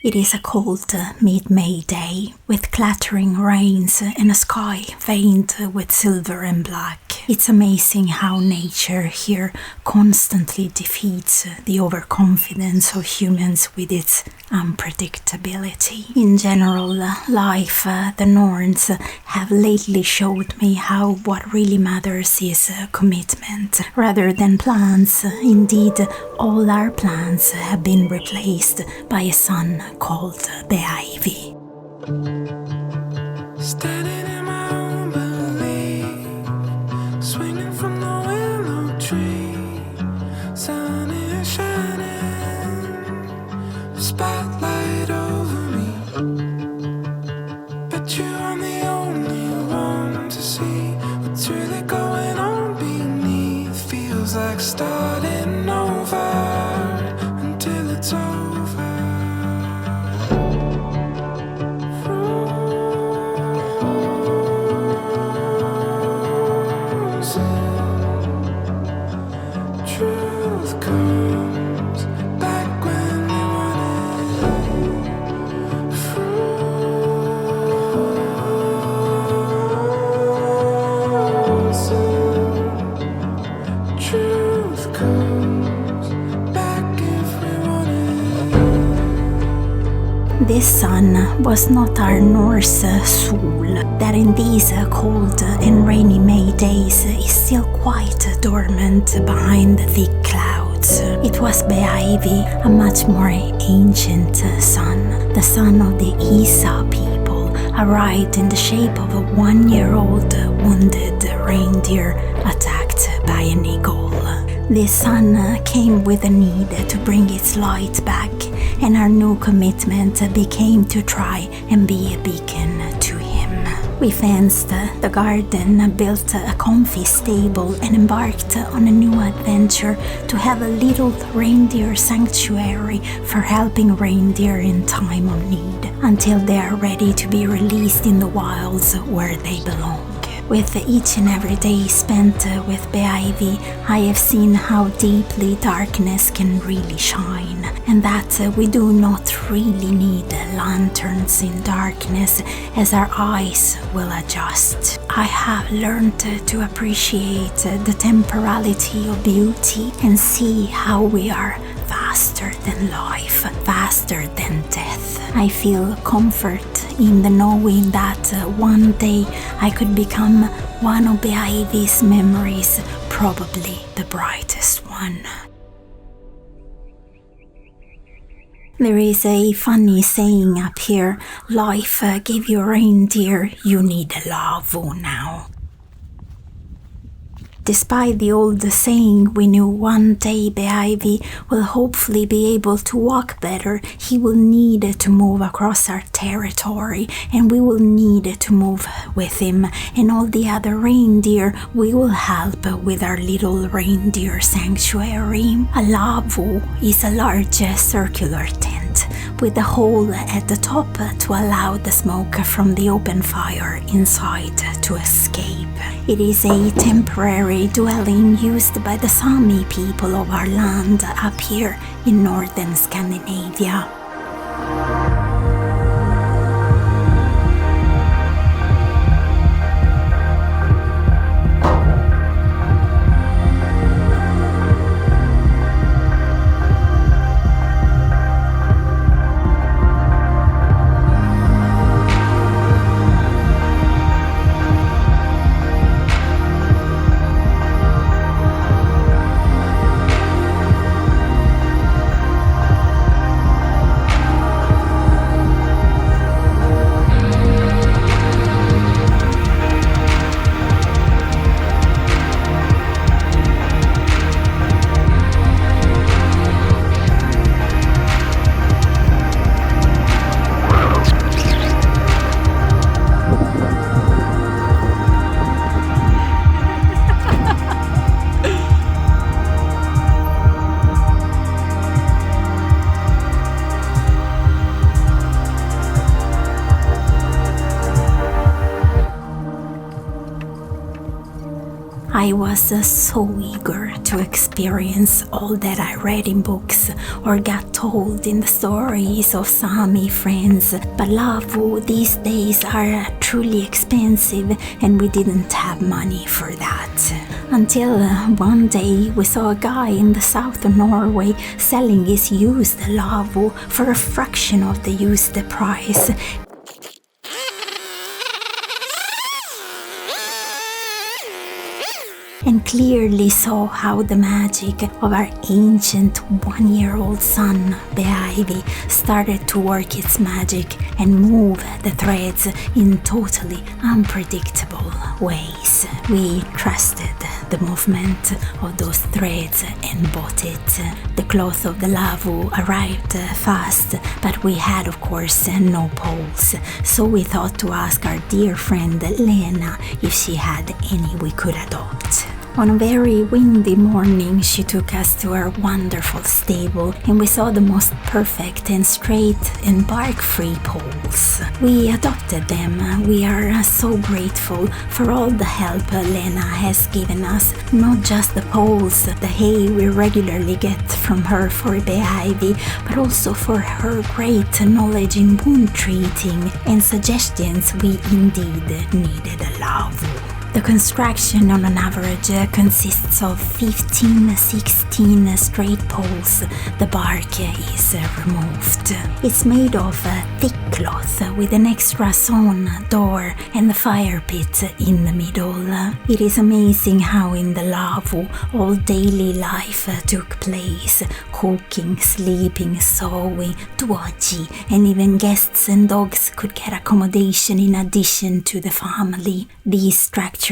It is a cold mid-May day, with clattering rains and a sky veined with silver and black. It's amazing how nature here constantly defeats the overconfidence of humans with its unpredictability. In general, life, the Norns have lately showed me how what really matters is commitment rather than plans. Indeed, all our plans have been replaced by a sun called Beaivi. Standing in my own belief, swinging from the willow tree, sun is shining, spotlight over me, but you are the only one to see what's really going on beneath. Feels like starting over until it's over. Truth comes back when we want it. Frozen. Truth comes back if we want it. This sun was not our Norse sol, that in these cold and rainy May days is still quite dormant behind the thick clouds. It was Beaivi, a much more ancient sun, the son of the Isa people, arrived in the shape of a 1-year-old wounded reindeer attacked by an eagle. This sun came with a need to bring its light back, and our new commitment became to try and be a beacon to him. We fenced the garden, built a comfy stable, and embarked on a new adventure to have a little reindeer sanctuary for helping reindeer in time of need, until they are ready to be released in the wilds where they belong. With each and every day spent with Beaivi, I have seen how deeply darkness can really shine, and that we do not really need lanterns in darkness, as our eyes will adjust. I have learned to appreciate the temporality of beauty and see how we are faster than life, faster than death. I feel comfort in the knowing that one day I could become one of Beaivi's memories, probably the brightest one. There is a funny saying up here: life gave you a reindeer, you need a lavo now. Despite the old saying, we knew one day Beaivi will hopefully be able to walk better. He will need to move across our territory, and we will need to move with him. And all the other reindeer, we will help with our little reindeer sanctuary. A lavo is a large circular tent with a hole at the top to allow the smoke from the open fire inside to escape. It is a temporary dwelling used by the Sami people of our land up here in northern Scandinavia. I was so eager to experience all that I read in books or got told in the stories of Sami friends, but lavo these days are truly expensive and we didn't have money for that. Until one day we saw a guy in the south of Norway selling his used lavo for a fraction of the used price. And clearly saw how the magic of our ancient one-year-old son, Beaivi, started to work its magic and move the threads in totally unpredictable ways. We trusted the movement of those threads and bought it. The cloth of the lavo arrived fast, but we had of course no poles, so we thought to ask our dear friend Lena if she had any we could adopt. On a very windy morning, she took us to her wonderful stable and we saw the most perfect and straight and bark-free poles. We adopted them. We are so grateful for all the help Lena has given us, not just the poles, the hay we regularly get from her for Beaivi, but also for her great knowledge in wound treating and suggestions we indeed needed a lavo. The construction on an average consists of 15-16 straight poles. The bark is removed. It's made of thick cloth with an extra sawn door and the fire pit in the middle. It is amazing how in the lavo all daily life took place. Cooking, sleeping, sewing, tuoji, and even guests and dogs could get accommodation in addition to the family. These structures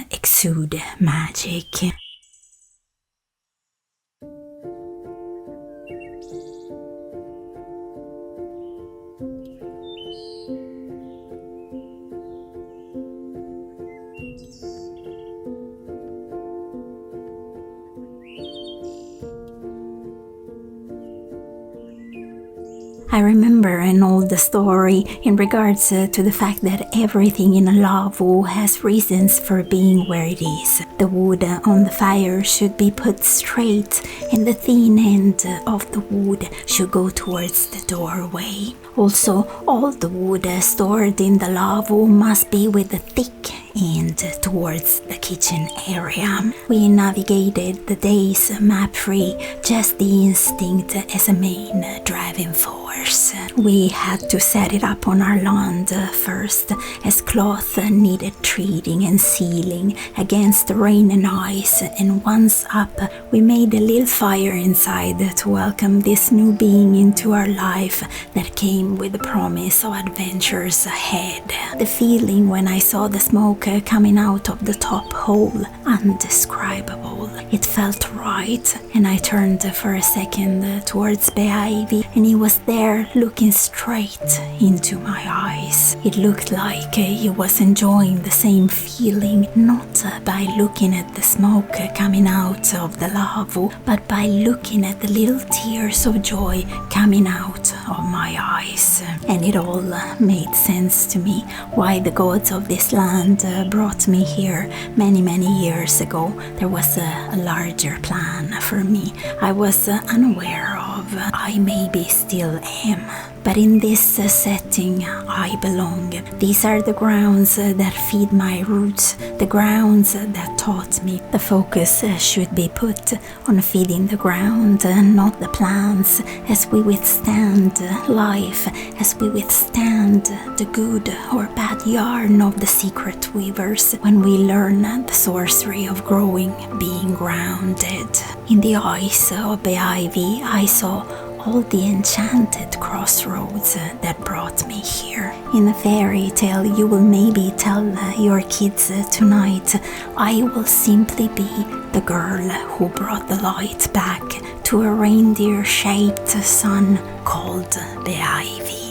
exude magic. I remember an old story in regards to the fact that everything in a lavo has reasons for being where it is. The wood on the fire should be put straight and the thin end of the wood should go towards the doorway. Also, all the wood stored in the lavo must be with the thick end towards the kitchen area. We navigated the days map-free, just the instinct as a main driving force. We had to set it up on our land first, as cloth needed treating and sealing against rain and ice, and once up, we made a little fire inside to welcome this new being into our life that came with the promise of adventures ahead. The feeling when I saw the smoke coming out of the top hole, undescribable. It felt right, and I turned for a second towards Beaivi, and he was there looking straight into my eyes. It looked like he was enjoying the same feeling, not by looking at the smoke coming out of the lavo, but by looking at the little tears of joy coming out of my eyes. And it all made sense to me why the gods of this land brought me here many years ago. There was a larger plan for me I was unaware of. I maybe still am. But in this setting I belong. These are the grounds that feed my roots, the grounds that taught me. The focus should be put on feeding the ground, not the plants, as we withstand life, as we withstand the good or bad yarn of the secret weavers, when we learn the sorcery of growing, being grounded. In the eyes of Beaivi, I saw all the enchanted crossroads that brought me here. In the fairy tale you will maybe tell your kids tonight, I will simply be the girl who brought the light back to a reindeer-shaped sun called Beaivi.